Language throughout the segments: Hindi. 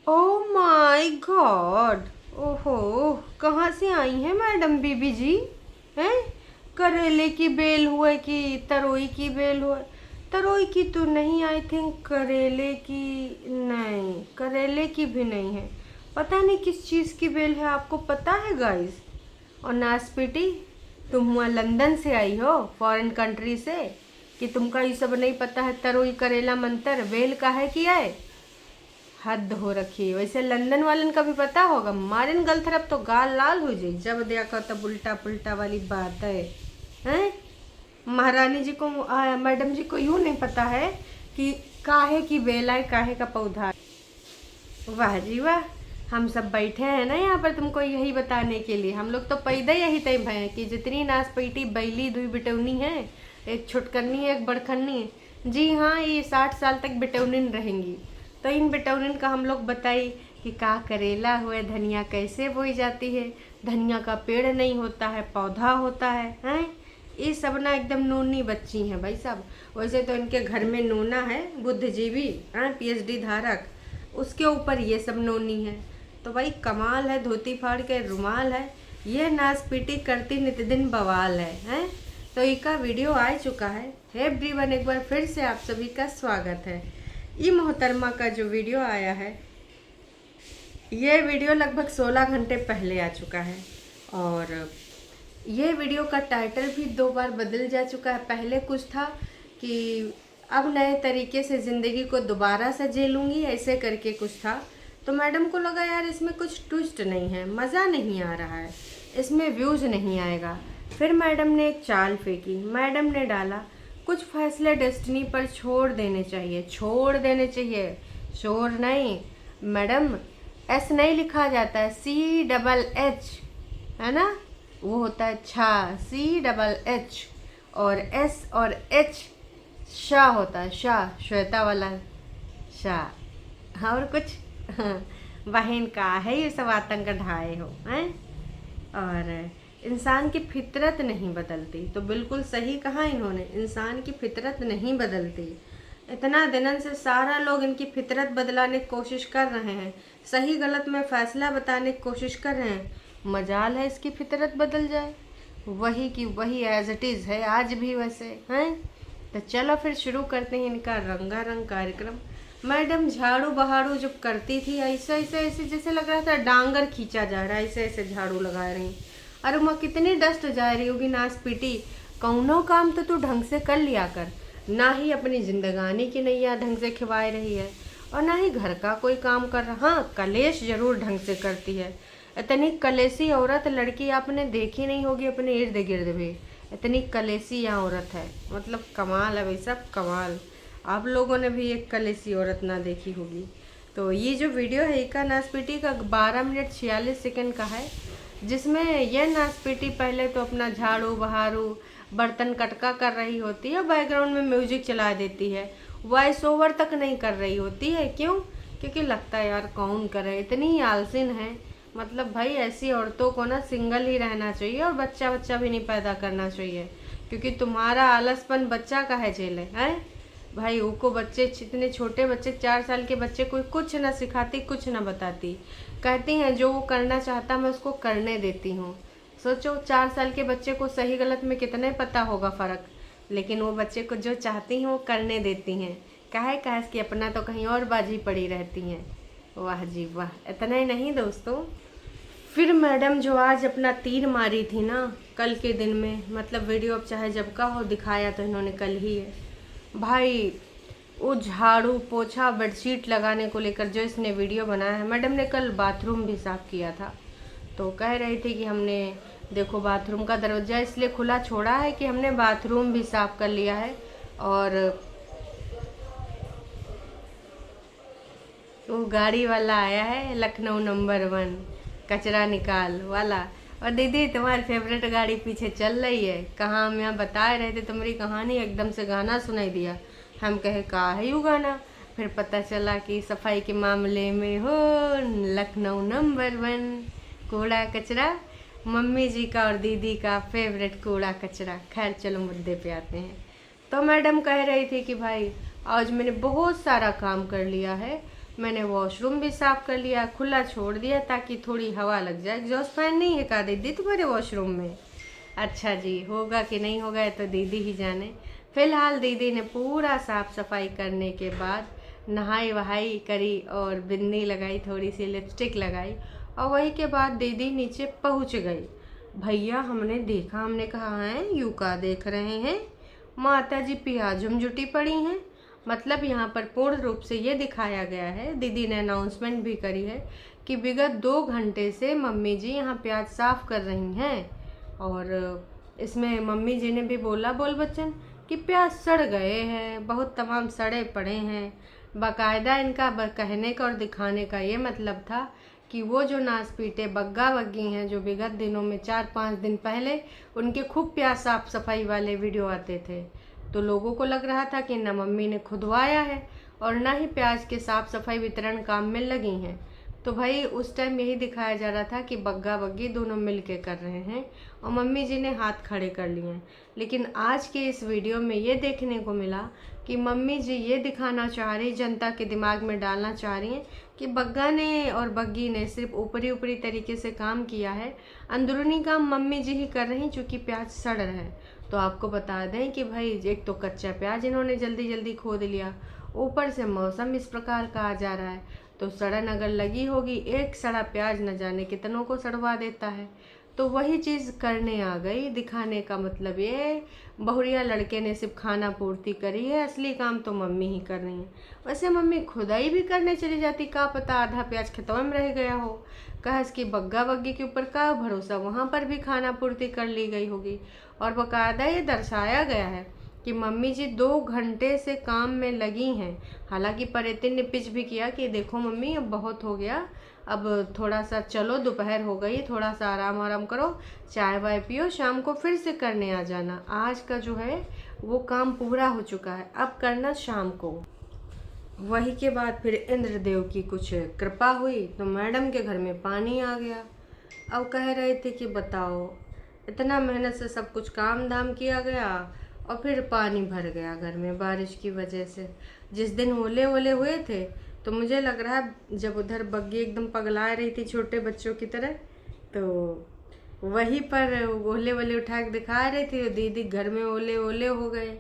Oh my God. ओहो, कहाँ से आई हैं मैडम बीबी जी? हैं? करेले की बेल हुए कि तरोई की बेल हुए? तरोई की तो नहीं, आई थिंक करेले की। नहीं, करेले की भी नहीं है। पता नहीं किस चीज़ की बेल है, आपको पता है गाइस? और नाशपाती, तुम हुआ लंदन से आई हो, फॉरेन कंट्री से, कि तुमका ये सब नहीं पता है? तरोई करेला मंतर बेल का है कि है? हद हो रखी है। वैसे लंदन वालन का भी पता होगा, मारन गल तरफ तो गाल लाल हो जाई जब देखो तब उल्टा पुल्टा वाली बात है। हैं? महारानी जी को मैडम जी को यूं नहीं पता है कि काहे की बेला है, काहे का पौधा है। वाह जी वाह। हम सब बैठे हैं ना यहाँ पर तुमको यही बताने के लिए। हम लोग तो पैदा यही तय भय कि जितनी नाशपैठी बैली दुई बिटौनी है, एक छुटकन्नी है एक बड़खन्नी है। जी हाँ, ये 60 साल तक बिटौनिन रहेंगी। तो इन बिटौनिन का हम लोग बताई कि का करेला हुए, धनिया कैसे बोई जाती है, धनिया का पेड़ नहीं होता है, पौधा होता है। हैं? ये सब ना एकदम नूनी बच्ची हैं भाई साहब। वैसे तो इनके घर में नूना है, बुद्धिजीवी, हाँ, पीएचडी धारक, उसके ऊपर ये सब नोनी है। तो भाई कमाल है, धोती फाड़ के रुमाल है, ये नाचपीटी करती नित दिन बवाल है, हैं? तो इनका वीडियो आ चुका है। एवरीवन, एक बार फिर से आप सभी का स्वागत है। ये मोहतरमा का जो वीडियो आया है, ये वीडियो लगभग 16 घंटे पहले आ चुका है। और ये वीडियो का टाइटल भी 2 बार बदल जा चुका है। पहले कुछ था कि अब नए तरीके से ज़िंदगी को दोबारा से झेलूंगी, ऐसे करके कुछ था। तो मैडम को लगा यार इसमें कुछ ट्विस्ट नहीं है, मज़ा नहीं आ रहा है, इसमें व्यूज़ नहीं आएगा। फिर मैडम ने एक चाल फेंकी। मैडम ने डाला कुछ फैसले डेस्टिनी पर छोड़ देने चाहिए, छोड़ देने चाहिए, शोर नहीं। मैडम, एस नहीं लिखा जाता है, CHH, है ना? वो होता है छा, CHH। और S और H शाह होता है, शाह, श्वेता वाला शाह। और कुछ बहन का है ये सब आतंक ढाए हो हैं। और इंसान की फितरत नहीं बदलती, तो बिल्कुल सही कहा इन्होंने, इंसान की फितरत नहीं बदलती। इतना दिनन से सारा लोग इनकी फितरत बदलाने की कोशिश कर रहे हैं, सही गलत में फैसला बताने की कोशिश कर रहे हैं। मजाल है इसकी फितरत बदल जाए, वही की वही एज इट इज़ है आज भी वैसे हैं। तो चलो फिर शुरू करते हैं इनका रंगारंग कार्यक्रम। मैडम झाड़ू बहाड़ू जब करती थी, ऐसे ऐसे ऐसे जैसे लग रहा था डांगर खींचा जा रहा है, ऐसे ऐसे झाड़ू लगा रही। अरे माँ, कितनी डस्ट जा रही होगी नाशपीटी। कौनो काम तो तू ढंग से कर लिया कर, ना ही अपनी जिंदगानी की नैया ढंग से खिवाए रही है, और ना ही घर का कोई काम कर रहा। हाँ, कलेश जरूर ढंग से करती है। इतनी कलेसी औरत लड़की आपने देखी नहीं होगी अपने इर्द गिर्द भी। इतनी कलेसी यहाँ औरत है, मतलब कमाल है भाई साहब, कमाल। आप लोगों ने भी एक कलेसी औरत ना देखी होगी। तो ये जो वीडियो है एका नाशपीटी का 12 मिनट 46 सेकंड का है, जिसमें यह नाशपीटी पहले तो अपना झाड़ू बहारू बर्तन कटका कर रही होती है, बैकग्राउंड में म्यूजिक चला देती है, वॉइस ओवर तक नहीं कर रही होती है। क्यों? क्योंकि लगता है यार कौन करे, इतनी आलसीन है। मतलब भाई ऐसी औरतों को ना सिंगल ही रहना चाहिए और बच्चा बच्चा भी नहीं पैदा करना चाहिए, क्योंकि तुम्हारा आलसपन बच्चा का है झेले हैं भाई। उनको बच्चे, इतने छोटे बच्चे, 4 साल के बच्चे कोई कुछ ना सिखाती, कुछ ना बताती, कहती हैं जो वो करना चाहता मैं उसको करने देती हूँ। सोचो 4 साल के बच्चे को सही गलत में कितने पता होगा फ़र्क, लेकिन वो बच्चे को जो चाहती हैं वो करने देती हैं। काहे कि अपना तो कहीं और बाजी पड़ी रहती हैं। वाह जी वाह। इतना ही नहीं दोस्तों, फिर मैडम जो आज अपना तीर मारी थी ना कल के दिन में, मतलब वीडियो अब चाहे जब का हो दिखाया तो इन्होंने कल ही है भाई। वो झाड़ू पोछा बेडशीट लगाने को लेकर जो इसने वीडियो बनाया है, मैडम ने कल बाथरूम भी साफ़ किया था। तो कह रही थी कि हमने देखो बाथरूम का दरवाज़ा इसलिए खुला छोड़ा है कि हमने बाथरूम भी साफ़ कर लिया है। और वो गाड़ी वाला आया है, लखनऊ नंबर 1 कचरा निकाल वाला। और दीदी तुम्हारी फेवरेट गाड़ी पीछे चल रही है, कहाँ हम यहाँ बता रहे थे तुम्हारी कहानी, एकदम से गाना सुनाई दिया। हम कहे का है यू गाना? फिर पता चला कि सफाई के मामले में हो लखनऊ नंबर 1 कूड़ा कचरा, मम्मी जी का और दीदी का फेवरेट कूड़ा कचरा। खैर चलो मुद्दे पे आते हैं। तो मैडम कह रही थी कि भाई आज मैंने बहुत सारा काम कर लिया है, मैंने वॉशरूम भी साफ कर लिया, खुला छोड़ दिया ताकि थोड़ी हवा लग जाए। एग्जॉस्ट फैन नहीं है का दीदी तुम्हारे वॉशरूम में? अच्छा जी, होगा कि नहीं होगा ये तो दीदी ही जाने। फिलहाल दीदी ने पूरा साफ सफाई करने के बाद नहाई वहाई करी और बिंदी लगाई, थोड़ी सी लिपस्टिक लगाई, और वही के बाद दीदी नीचे पहुंच गई। भैया हमने देखा, हमने कहा है यू का देख रहे हैं, माता जी पियाजम जुटी पड़ी हैं। मतलब यहाँ पर पूर्ण रूप से ये दिखाया गया है, दीदी ने अनाउंसमेंट भी करी है कि विगत 2 घंटे से मम्मी जी यहाँ प्याज साफ कर रही हैं। और इसमें मम्मी जी ने भी बोला बोल बच्चन कि प्याज सड़ गए हैं, बहुत तमाम सड़े पड़े हैं। बाकायदा इनका कहने का और दिखाने का ये मतलब था कि वो जो नास पीटे बग्गा बग्गी हैं, जो विगत दिनों में 4-5 दिन पहले उनके खूब प्याज साफ सफाई वाले वीडियो आते थे, तो लोगों को लग रहा था कि न मम्मी ने खुदवाया है और ना ही प्याज के साफ सफाई वितरण काम में लगी हैं। तो भाई उस टाइम यही दिखाया जा रहा था कि बग्गा बग्गी दोनों मिल के कर रहे हैं और मम्मी जी ने हाथ खड़े कर लिए हैं। लेकिन आज के इस वीडियो में ये देखने को मिला कि मम्मी जी ये दिखाना चाह रही, जनता के दिमाग में डालना चाह रही हैं कि बग्गा ने और बग्गी ने सिर्फ ऊपरी ऊपरी तरीके से काम किया है, अंदरूनी काम मम्मी जी ही कर रही चूँकि प्याज सड़ रहा है। तो आपको बता दें कि भाई एक तो कच्चा प्याज इन्होंने जल्दी जल्दी खोद लिया, ऊपर से मौसम इस प्रकार का आ जा रहा है, तो सड़न अगर लगी होगी, एक सड़ा प्याज न जाने कितनों को सड़वा देता है। तो वही चीज़ करने आ गई। दिखाने का मतलब ये बहुरिया लड़के ने सिर्फ खाना पूर्ति करी है, असली काम तो मम्मी ही कर रही हैं। वैसे मम्मी खुदाई भी करने चली जाती, का पता आधा प्याज खत्म रह गया हो। कहस कि बग्गा बग्गी के ऊपर का भरोसा, वहाँ पर भी खाना पूर्ति कर ली गई होगी। और बाकायदा ये दर्शाया गया है कि मम्मी जी 2 घंटे से काम में लगी हैं। हालांकि परितिन ने पिच भी किया कि देखो मम्मी अब बहुत हो गया, अब थोड़ा सा चलो, दोपहर हो गई, थोड़ा सा आराम आराम करो, चाय वाय पियो, शाम को फिर से करने आ जाना। आज का जो है वो काम पूरा हो चुका है, अब करना शाम को। वही के बाद फिर इंद्रदेव की कुछ कृपा हुई तो मैडम के घर में पानी आ गया। अब कह रहे थे कि बताओ, इतना मेहनत से सब कुछ काम धाम किया गया और फिर पानी भर गया घर में बारिश की वजह से। जिस दिन ओले ओले हुए थे तो मुझे लग रहा है जब उधर बग्गी एकदम पगला रही थी छोटे बच्चों की तरह, तो वहीं पर ओले ओले उठा के दिखा रही थी, तो दीदी घर में ओले ओले हो गए।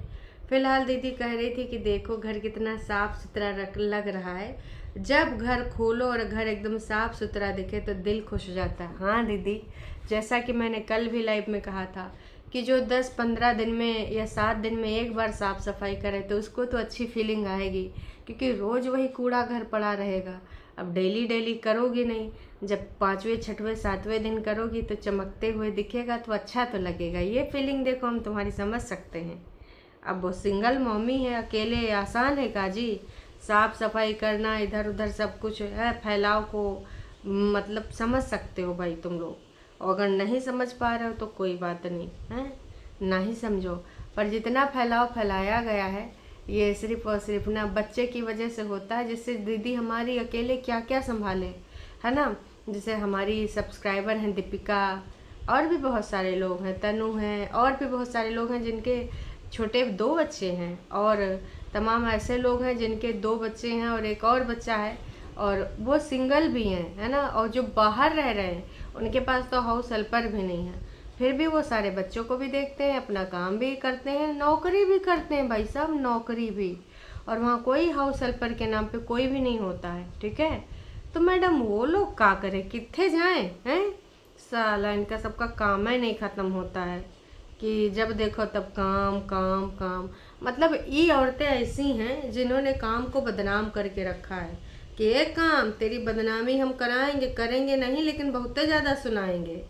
फिलहाल दीदी कह रही थी कि देखो घर कितना साफ सुथरा लग रहा है। जब घर खोलो और घर एकदम साफ सुथरा दिखे तो दिल खुश हो जाता है। हाँ दीदी, जैसा कि मैंने कल भी लाइव में कहा था कि जो 10-15 दिन में या 7 दिन में एक बार साफ़ सफाई करे तो उसको तो अच्छी फीलिंग आएगी, क्योंकि रोज़ वही कूड़ा घर पड़ा रहेगा। अब डेली डेली करोगी नहीं, जब 5वें 6वें 7वें दिन करोगी तो चमकते हुए दिखेगा तो अच्छा तो लगेगा। ये फीलिंग देखो हम तुम्हारी समझ सकते हैं। अब वो सिंगल मम्मी है, अकेले आसान है काजी साफ सफाई करना, इधर उधर सब कुछ है, फैलाव को मतलब समझ सकते हो भाई तुम लोग। और अगर नहीं समझ पा रहे हो तो कोई बात नहीं है, ना ही समझो। पर जितना फैलाव फैलाया गया है ये सिर्फ और सिर्फ ना बच्चे की वजह से होता है, जिससे दीदी हमारी अकेले क्या क्या संभाले, है ना। जैसे हमारी सब्सक्राइबर हैं दीपिका, और भी बहुत सारे लोग हैं, तनु हैं, और भी बहुत सारे लोग हैं जिनके छोटे 2 बच्चे हैं, और तमाम ऐसे लोग हैं जिनके 2 बच्चे हैं और एक और बच्चा है, और वो सिंगल भी हैं, है ना। और जो बाहर रह रहे हैं उनके पास तो हाउस हेल्पर भी नहीं है, फिर भी वो सारे बच्चों को भी देखते हैं, अपना काम भी करते हैं, नौकरी भी करते हैं भाई साहब, नौकरी भी। और वहाँ कोई हाउस हेल्पर के नाम पे कोई भी नहीं होता है, ठीक है। तो मैडम वो लोग क्या करें, कितने जाएं हैं, साला इनका सबका काम ही नहीं ख़त्म होता है कि जब देखो तब काम काम काम। मतलब ये औरतें ऐसी हैं जिन्होंने काम को बदनाम करके रखा है कि एक काम तेरी बदनामी हम कराएंगे, करेंगे नहीं लेकिन बहुत ज़्यादा सुनाएंगे।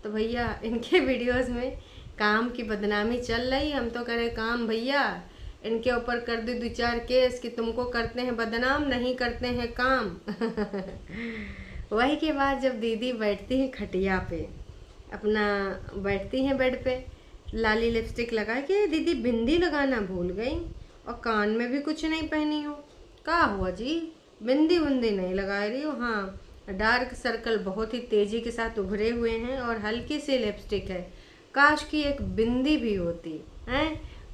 तो भैया इनके वीडियोस में काम की बदनामी चल रही, हम तो करें काम भैया, इनके ऊपर कर दे 2-4 केस कि तुमको करते हैं बदनाम, नहीं करते हैं काम। वही के बाद जब दीदी बैठती हैं खटिया पे, अपना बैठती हैं बेड पे, लाली लिपस्टिक लगा के दीदी बिंदी लगाना भूल गई और कान में भी कुछ नहीं पहनी हो। क्या हुआ जी, बिंदी बुंदी नहीं लगा रही हो? हाँ, डार्क सर्कल बहुत ही तेज़ी के साथ उभरे हुए हैं और हल्की सी लिपस्टिक है, काश की एक बिंदी भी होती है।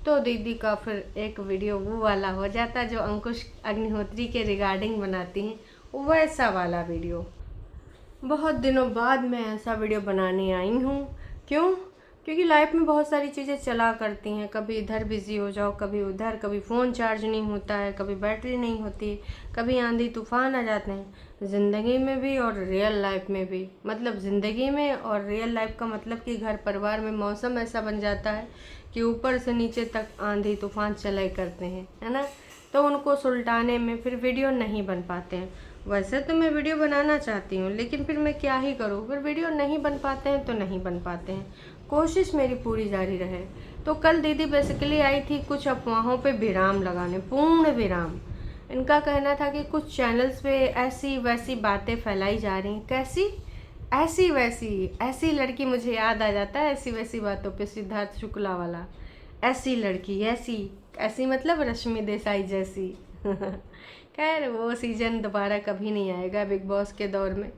तो दीदी का फिर एक वीडियो वो वाला हो जाता जो अंकुश अग्निहोत्री के रिगार्डिंग बनाती हैं, वैसा वाला वीडियो। बहुत दिनों बाद मैं ऐसा वीडियो बनाने आई हूँ। क्यों? क्योंकि लाइफ में बहुत सारी चीज़ें चला करती हैं, कभी इधर बिज़ी हो जाओ, कभी उधर, कभी फ़ोन चार्ज नहीं होता है, कभी बैटरी नहीं होती, कभी आंधी तूफान आ जाते हैं, ज़िंदगी में भी और रियल लाइफ में भी। मतलब ज़िंदगी में और रियल लाइफ का मतलब कि घर परिवार में मौसम ऐसा बन जाता है कि ऊपर से नीचे तक आंधी तूफान चले करते हैं, है ना। तो उनको सुलटाने में फिर वीडियो नहीं बन पाते हैं। वैसे तो मैं वीडियो बनाना चाहती हूँ, लेकिन फिर मैं क्या ही करूँ, फिर वीडियो नहीं बन पाते हैं तो नहीं बन पाते हैं। कोशिश मेरी पूरी जारी रहे। तो कल दीदी बेसिकली आई थी कुछ अफवाहों पे विराम लगाने, पूर्ण विराम। इनका कहना था कि कुछ चैनल्स पे ऐसी वैसी बातें फैलाई जा रही हैं। कैसी? ऐसी वैसी। ऐसी लड़की, मुझे याद आ जाता है ऐसी वैसी बातों पे सिद्धार्थ शुक्ला वाला। ऐसी लड़की, ऐसी ऐसी मतलब रश्मि देसाई जैसी। खैर वो सीजन दोबारा कभी नहीं आएगा बिग बॉस के दौर में।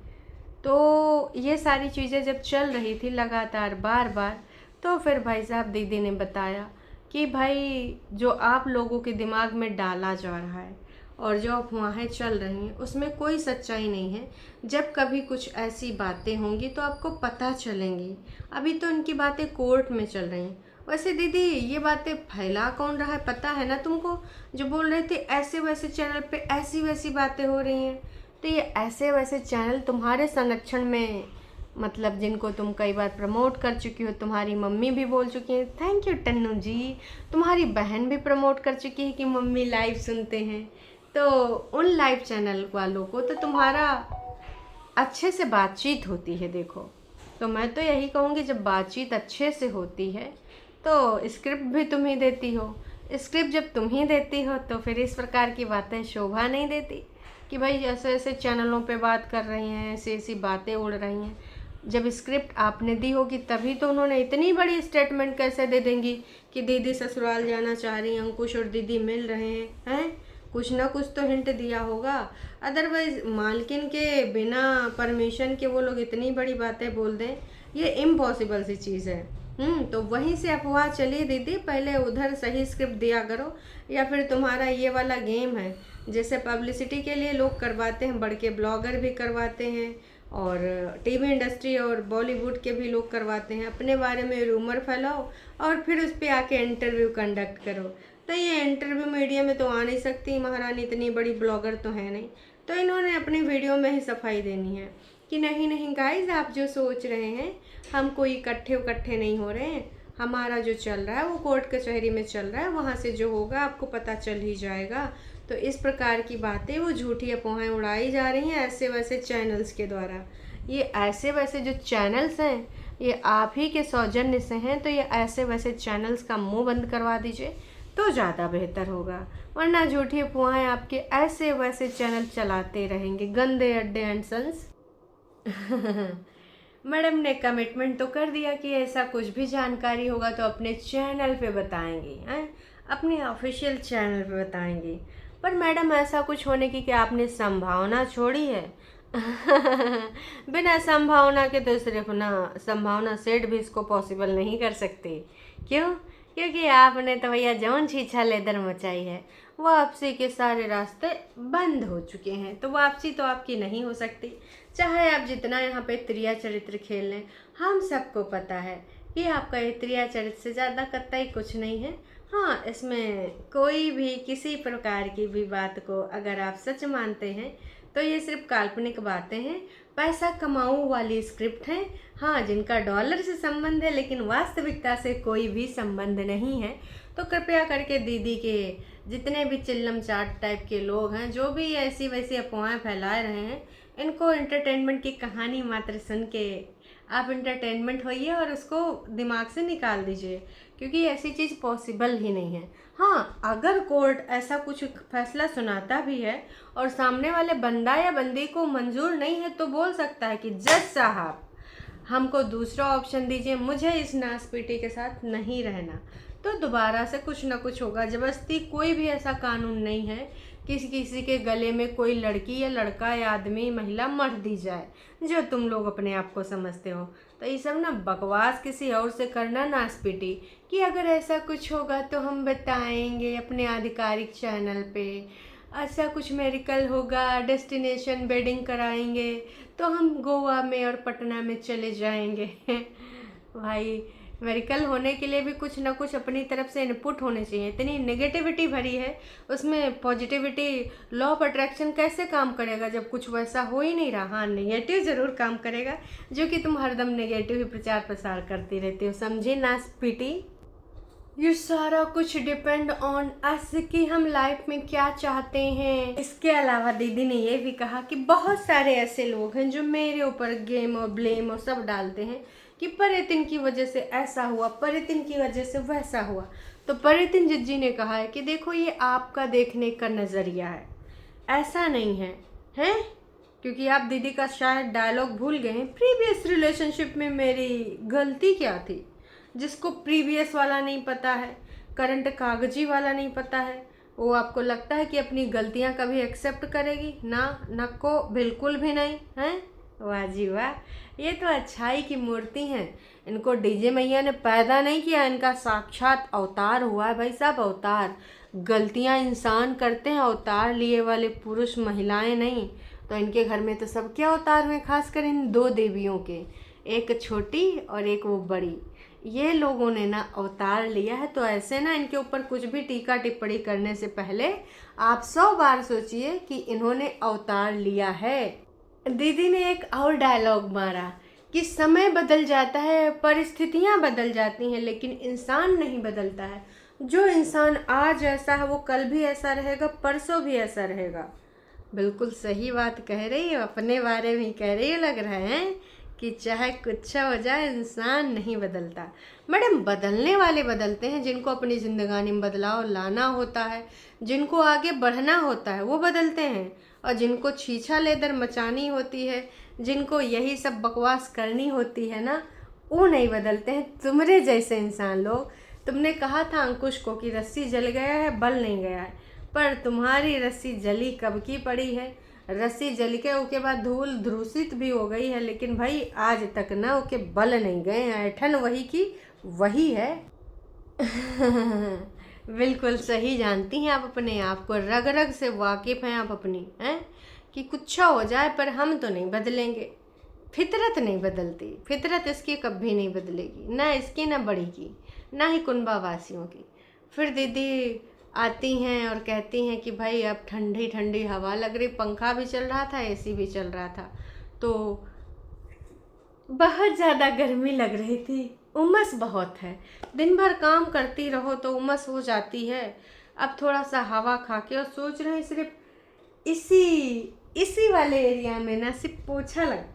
तो ये सारी चीज़ें जब चल रही थी लगातार बार बार, तो फिर भाई साहब दीदी ने बताया कि भाई जो आप लोगों के दिमाग में डाला जा रहा है और जो अफवाहें चल रही हैं उसमें कोई सच्चाई नहीं है। जब कभी कुछ ऐसी बातें होंगी तो आपको पता चलेंगी। अभी तो इनकी बातें कोर्ट में चल रही हैं। वैसे दीदी ये बातें फैला कौन रहा है पता है ना तुमको? जो बोल रहे थे ऐसे वैसे चैनल पे ऐसी वैसी बातें हो रही हैं, तो ये ऐसे वैसे चैनल तुम्हारे संरक्षण में, मतलब जिनको तुम कई बार प्रमोट कर चुकी हो, तुम्हारी मम्मी भी बोल चुकी हैं, थैंक यू टन्नू जी, तुम्हारी बहन भी प्रमोट कर चुकी है कि मम्मी लाइव सुनते हैं। तो उन लाइव चैनल वालों को तो तुम्हारा अच्छे से बातचीत होती है। देखो, तो मैं तो यही कहूँगी जब बातचीत अच्छे से होती है तो स्क्रिप्ट भी तुम ही देती हो। स्क्रिप्ट जब तुम ही देती हो तो फिर इस प्रकार की बातें शोभा नहीं देती कि भाई ऐसे ऐसे चैनलों पे बात कर रही हैं, ऐसी ऐसी बातें उड़ रही हैं। जब स्क्रिप्ट आपने दी होगी तभी तो उन्होंने इतनी बड़ी स्टेटमेंट कैसे दे देंगी कि दीदी ससुराल जाना चाह रही हैं, अंकुश और दीदी मिल रहे हैं। कुछ ना कुछ तो हिंट दिया होगा। अदरवाइज मालकिन के बिना परमिशन के वो लोग इतनी बड़ी बातें बोल दें, ये इम्पॉसिबल सी चीज़ है। तो वहीं से अफवाह चली दीदी, पहले उधर सही स्क्रिप्ट दिया करो। या फिर तुम्हारा ये वाला गेम है, जैसे पब्लिसिटी के लिए लोग करवाते हैं, बड़ के ब्लॉगर भी करवाते हैं और टीवी इंडस्ट्री और बॉलीवुड के भी लोग करवाते हैं। अपने बारे में रूमर फैलाओ और फिर उस पर आके इंटरव्यू कंडक्ट करो। तो ये इंटरव्यू मीडिया में तो आ नहीं सकती, महारानी इतनी बड़ी ब्लॉगर तो है नहीं। तो इन्होंने अपनी वीडियो में ही सफाई देनी है कि नहीं नहीं गाइज, आप जो सोच रहे हैं हम कोई इकट्ठे नहीं हो रहे हैं। हमारा जो चल रहा है वो कोर्ट कचहरी में चल रहा है, वहाँ से जो होगा आपको पता चल ही जाएगा। तो इस प्रकार की बातें, वो झूठी अफवाहें उड़ाई जा रही हैं ऐसे वैसे चैनल्स के द्वारा। ये ऐसे वैसे जो चैनल्स हैं ये आप ही के सौजन्य से हैं, तो ये ऐसे वैसे चैनल्स का मुंह बंद करवा दीजिए तो ज़्यादा बेहतर होगा। वरना झूठी अफवाहें आपके ऐसे वैसे चैनल चलाते रहेंगे, गंदे अड्डे एंड सन्स। मैडम ने कमिटमेंट तो कर दिया कि ऐसा कुछ भी जानकारी होगा तो अपने चैनल पे बताएंगी, हैं, अपने ऑफिशियल चैनल पे बताएंगी। पर मैडम ऐसा कुछ होने की क्या आपने संभावना छोड़ी है? बिना संभावना के तो सिर्फ ना संभावना सेट भी इसको पॉसिबल नहीं कर सकती। क्यों? क्योंकि आपने तो भैया जौन छीछा लेदर मचाई है, वापसी के सारे रास्ते बंद हो चुके हैं। तो वापसी तो आपकी नहीं हो सकती, चाहे आप जितना यहाँ पे त्रिया चरित्र खेल लें। हम सबको पता है कि आपका ये त्रिया चरित्र से ज़्यादा कतई कुछ नहीं है। हाँ, इसमें कोई भी किसी प्रकार की भी बात को अगर आप सच मानते हैं तो ये सिर्फ काल्पनिक बातें हैं, पैसा कमाऊ वाली स्क्रिप्ट हैं। हाँ, जिनका डॉलर से संबंध है लेकिन वास्तविकता से कोई भी संबंध नहीं है। तो कृपया करके दीदी के जितने भी चिल्लम चाट टाइप के लोग हैं, जो भी ऐसी वैसी अफवाहें फैला रहे हैं, इनको एंटरटेनमेंट की कहानी मात्र सुन के आप एंटरटेनमेंट होइए और उसको दिमाग से निकाल दीजिए, क्योंकि ऐसी चीज़ पॉसिबल ही नहीं है। हाँ, अगर कोर्ट ऐसा कुछ फैसला सुनाता भी है और सामने वाले बंदा या बंदी को मंजूर नहीं है तो बोल सकता है कि जज साहब हमको दूसरा ऑप्शन दीजिए, मुझे इस नासपीटी के साथ नहीं रहना। तो दोबारा से कुछ ना कुछ होगा। जबरदस्ती कोई भी ऐसा कानून नहीं है किसी किसी के गले में कोई लड़की या लड़का या आदमी महिला मर दी जाए, जो तुम लोग अपने आप को समझते हो। तो ये सब ना बकवास किसी और से करना नासपीटी, कि अगर ऐसा कुछ होगा तो हम बताएंगे अपने आधिकारिक चैनल पे, ऐसा कुछ मेडिकल होगा, डेस्टिनेशन वेडिंग कराएंगे तो हम गोवा में और पटना में चले जाएंगे। भाई, मेडिकल होने के लिए भी कुछ ना कुछ अपनी तरफ से इनपुट होने चाहिए। इतनी नेगेटिविटी भरी है उसमें पॉजिटिविटी, लॉ ऑफ अट्रैक्शन कैसे काम करेगा जब कुछ वैसा हो ही नहीं रहा। हाँ, नेगेटिव ज़रूर काम करेगा, जो कि तुम हरदम नेगेटिव ही प्रचार प्रसार करती रहती हो, समझे नासपीटी। ये सारा कुछ डिपेंड ऑन अस कि हम लाइफ में क्या चाहते हैं। इसके अलावा दीदी ने ये भी कहा कि बहुत सारे ऐसे लोग हैं जो मेरे ऊपर गेम और ब्लेम और सब डालते हैं कि परितिन की वजह से ऐसा हुआ, परितिन की वजह से वैसा हुआ। तो परितिन जिज्जी ने कहा है कि देखो, ये आपका देखने का नज़रिया है, ऐसा नहीं है, हैं? क्योंकि आप दीदी का शायद डायलॉग भूल गए हैं, प्रीवियस रिलेशनशिप में मेरी गलती क्या थी। जिसको प्रीवियस वाला नहीं पता है, करंट कागजी वाला नहीं पता है, वो आपको लगता है कि अपनी गलतियां कभी एक्सेप्ट करेगी ना? नको, बिल्कुल भी नहीं है। वाह जी वाह, ये तो अच्छाई की मूर्ति हैं। इनको डीजे मैया ने पैदा नहीं किया, इनका साक्षात अवतार हुआ है भाई साहब, अवतार। गलतियां इंसान करते हैं, अवतार लिए वाले पुरुष महिलाएं नहीं। तो इनके घर में तो सबके अवतार में, खासकर इन दो देवियों के, एक छोटी और एक वो बड़ी, ये लोगों ने ना अवतार लिया है। तो ऐसे ना इनके ऊपर कुछ भी टीका टिप्पणी करने से पहले आप 100 बार सोचिए कि इन्होंने अवतार लिया है। दीदी ने एक और डायलॉग मारा कि समय बदल जाता है, परिस्थितियां बदल जाती हैं, लेकिन इंसान नहीं बदलता है। जो इंसान आज ऐसा है वो कल भी ऐसा रहेगा, परसों भी ऐसा रहेगा। बिल्कुल सही बात कह रही हो, अपने बारे में कह रही हो, लग रहा है कि चाहे कुछ हो जाए इंसान नहीं बदलता। मैडम, बदलने वाले बदलते हैं, जिनको अपनी जिंदगानी में बदलाव लाना होता है, जिनको आगे बढ़ना होता है, वो बदलते हैं। और जिनको छीछा लेदर मचानी होती है, जिनको यही सब बकवास करनी होती है ना, वो नहीं बदलते हैं। तुम्हारे जैसे इंसान लोग, तुमने कहा था अंकुश को कि रस्सी जल गया है, बल नहीं गया है, पर तुम्हारी रस्सी जली कब की पड़ी है। रस्सी जल के उसके बाद धूल ध्रुसित भी हो गई है, लेकिन भाई आज तक ना उसके बल नहीं गए हैं, ऐठन वही की वही है। बिल्कुल सही जानती हैं आप अपने आप को, रग रग से वाकिफ़ हैं आप अपनी, हैं कि कुछ हो जाए पर हम तो नहीं बदलेंगे। फितरत नहीं बदलती, फितरत इसकी कभी नहीं बदलेगी, ना इसकी ना बड़ी की, ना ही कुनबा वासियों की। फिर दीदी आती हैं और कहती हैं कि भाई अब ठंडी ठंडी हवा लग रही, पंखा भी चल रहा था, एसी भी चल रहा था, तो बहुत ज़्यादा गर्मी लग रही थी, उमस बहुत है। दिन भर काम करती रहो तो उमस हो जाती है। अब थोड़ा सा हवा खा के और सोच रहे हैं सिर्फ इसी वाले एरिया में ना सिर्फ पोछा लगा।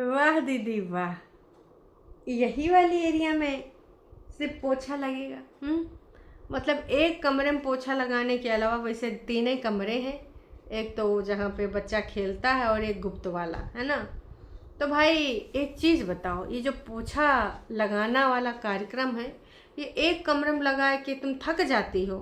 वाह दीदी वाह, यही वाली एरिया में सिर्फ पोछा लगेगा। मतलब एक कमरे में पोछा लगाने के अलावा वैसे 3 ही कमरे हैं, एक तो जहाँ पे बच्चा खेलता है और एक गुप्त वाला है ना। तो भाई एक चीज़ बताओ, ये जो पोछा लगाना वाला कार्यक्रम है, ये एक कमरे में लगा के तुम थक जाती हो,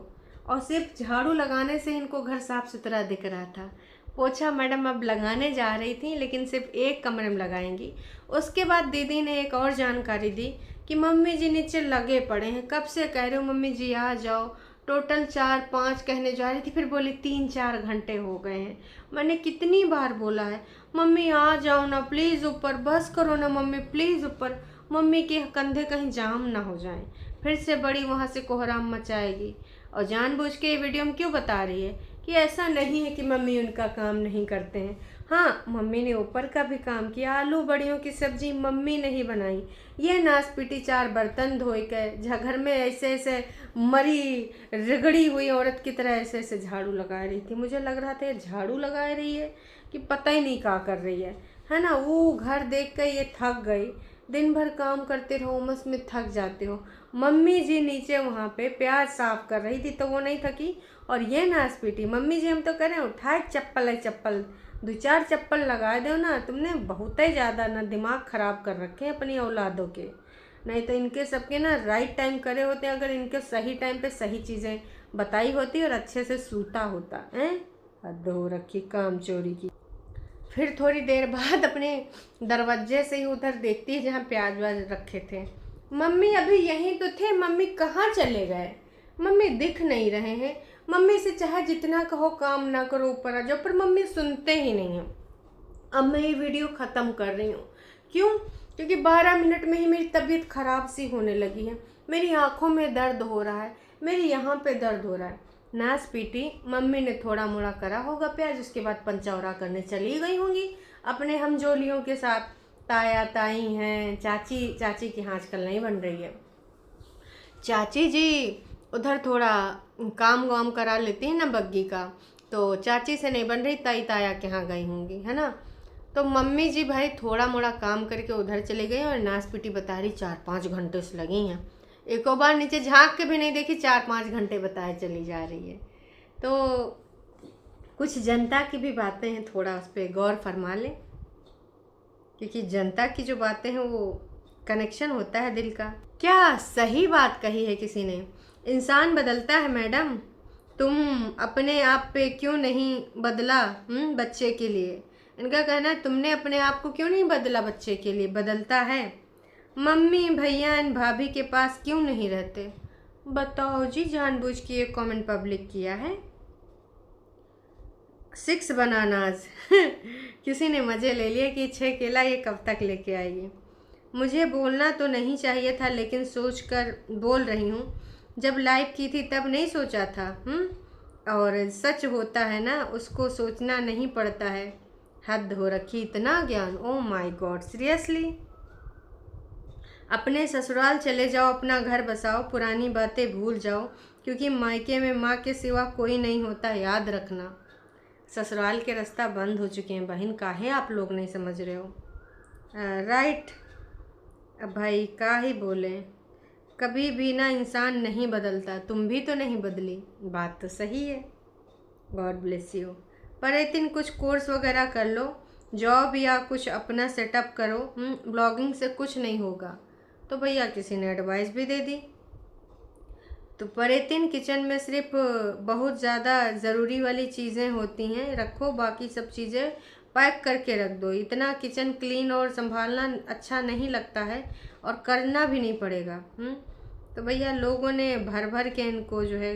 और सिर्फ झाड़ू लगाने से इनको घर साफ सुथरा दिख रहा था। पोछा मैडम अब लगाने जा रही थी, लेकिन सिर्फ एक कमरे में लगाएंगी। उसके बाद दीदी ने एक और जानकारी दी कि मम्मी जी नीचे लगे पड़े हैं, कब से कह रहे हो मम्मी जी आ जाओ। टोटल 4-5 कहने जा रही थी, फिर बोली 3-4 घंटे हो गए हैं। मैंने कितनी बार बोला है मम्मी आ जाओ ना प्लीज़ ऊपर, बस करो ना मम्मी प्लीज़ ऊपर। मम्मी के कंधे कहीं जाम ना हो जाएं, फिर से बड़ी वहाँ से कोहराम मचाएगी। और जानबूझ के ये वीडियो में क्यों बता रही है कि ऐसा नहीं है कि मम्मी उनका काम नहीं करते हैं। हाँ, मम्मी ने ऊपर का भी काम किया, आलू बड़ियों की सब्जी मम्मी नहीं बनाई, ये नासपीटी 4 बर्तन धोए के घर में ऐसे ऐसे मरी रगड़ी हुई औरत की तरह ऐसे ऐसे झाड़ू लगा रही थी। मुझे लग रहा था ये झाड़ू लगा रही है कि पता ही नहीं क्या कर रही है ना। वो घर देख कर ये थक गई, दिन भर काम करते रहो, उमस में थक जाते हो। मम्मी जी नीचे वहाँ पे प्याज साफ कर रही थी तो वो नहीं थकी, और ये नासपीटी मम्मी जी हम तो कह रहे हैं उठाए चप्पल है चप्पल, 2-4 चप्पल लगा दो ना। तुमने बहुत ही ज़्यादा ना दिमाग ख़राब कर रखे हैं अपनी औलादों के। नहीं तो इनके सबके ना राइट टाइम करे होते हैं, अगर इनके सही टाइम पे सही चीज़ें बताई होती और अच्छे से सूता होता है। हद हो रखी काम चोरी की। फिर थोड़ी देर बाद अपने दरवाजे से ही उधर देखती है जहाँ प्याज व्याज रखे थे। मम्मी अभी यहीं तो थे, मम्मी कहाँ चले गए? मम्मी दिख नहीं रहे हैं। मम्मी से चाहे जितना कहो काम ना करो, ऊपर आ जाओ, पर मम्मी सुनते ही नहीं हैं। अब मैं ये वीडियो ख़त्म कर रही हूँ। क्यों? क्योंकि 12 मिनट में ही मेरी तबीयत ख़राब सी होने लगी है। मेरी आँखों में दर्द हो रहा है, मेरी यहाँ पे दर्द हो रहा है। नाश पीटी मम्मी ने थोड़ा मोड़ा करा होगा प्याज, उसके बाद पंचौरा करने चली गई होंगी अपने हमजोलियों के साथ। ताया ताई हैं, चाची की आजकल नहीं बन रही है। चाची जी उधर थोड़ा काम वाम करा लेती है ना बग्गी का, तो चाची से नहीं बन रही, ताई ताया के यहाँ गई होंगी, है ना। तो मम्मी जी भाई थोड़ा मोड़ा काम करके उधर चली गई और नाश पीटी बता रही 4-5 घंटे से लगी हैं। एक बार नीचे झांक के भी नहीं देखी, 4-5 घंटे बताए चली जा रही है। तो कुछ जनता की भी बातें हैं, थोड़ा उस पर गौर फरमा लें, क्योंकि जनता की जो बातें हैं वो कनेक्शन होता है दिल का। क्या सही बात कही है किसी ने, इंसान बदलता है मैडम, तुम अपने आप पे क्यों नहीं बदला बच्चे के लिए। इनका कहना है तुमने अपने आप को क्यों नहीं बदला बच्चे के लिए, बदलता है। मम्मी भैया इन भाभी के पास क्यों नहीं रहते? बताओ जी, जानबूझ के ये कमेंट पब्लिक किया है। 6 बनानाज किसी ने मज़े ले लिए कि 6 केला ये कब तक लेके आएगी। मुझे बोलना तो नहीं चाहिए था, लेकिन सोच कर बोल रही हूँ। जब लाइव की थी तब नहीं सोचा था। और सच होता है ना, उसको सोचना नहीं पड़ता है। हद हो रखी, इतना ज्ञान, ओ माय गॉड, सीरियसली। अपने ससुराल चले जाओ, अपना घर बसाओ, पुरानी बातें भूल जाओ, क्योंकि मायके में माँ के सिवा कोई नहीं होता, याद रखना। ससुराल के रास्ता बंद हो चुके हैं बहन, काहे आप लोग नहीं समझ रहे हो? राइट। अब भाई का ही बोले, कभी भी ना इंसान नहीं बदलता, तुम भी तो नहीं बदली, बात तो सही है। God bless you. पर एक दिन कुछ कोर्स वगैरह कर लो, जॉब या कुछ अपना सेटअप करो। ब्लॉगिंग से कुछ नहीं होगा। तो भैया किसी ने एडवाइस भी दे दी। तो परेतिन किचन में सिर्फ बहुत ज़्यादा ज़रूरी वाली चीज़ें होती हैं रखो, बाकी सब चीज़ें पैक करके रख दो। इतना किचन क्लीन और संभालना अच्छा नहीं लगता है और करना भी नहीं पड़ेगा। तो भैया लोगों ने भर भर के इनको जो है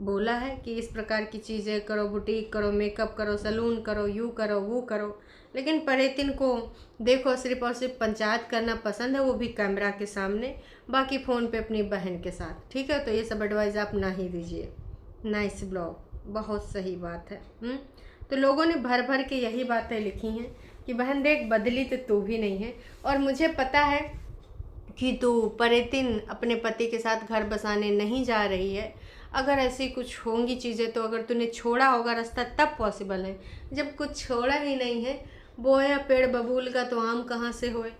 बोला है कि इस प्रकार की चीज़ें करो, बुटीक करो, मेकअप करो, सलून करो, यूँ करो वो करो, लेकिन परेतिन को देखो सिर्फ और सिर्फ पंचायत करना पसंद है, वो भी कैमरा के सामने, बाकी फ़ोन पे अपनी बहन के साथ। ठीक है, तो ये सब एडवाइस आप ना ही दीजिए। नाइस ब्लॉग, बहुत सही बात है। तो लोगों ने भर भर के यही बातें लिखी हैं कि बहन देख, बदली तो तू भी नहीं है, और मुझे पता है कि तू परेतिन अपने पति के साथ घर बसाने नहीं जा रही है। अगर ऐसी कुछ होंगी चीज़ें तो अगर तूने छोड़ा होगा रास्ता तब पॉसिबल है, जब कुछ छोड़ा ही नहीं है। बोया पेड़ बबूल का तो आम कहाँ से होए।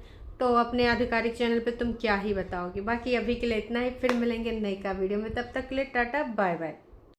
तो अपने आधिकारिक चैनल पे तुम क्या ही बताओगे। बाकी अभी के लिए इतना ही, फिर मिलेंगे नई का वीडियो में, तब तक के लिए टाटा बाय बाय।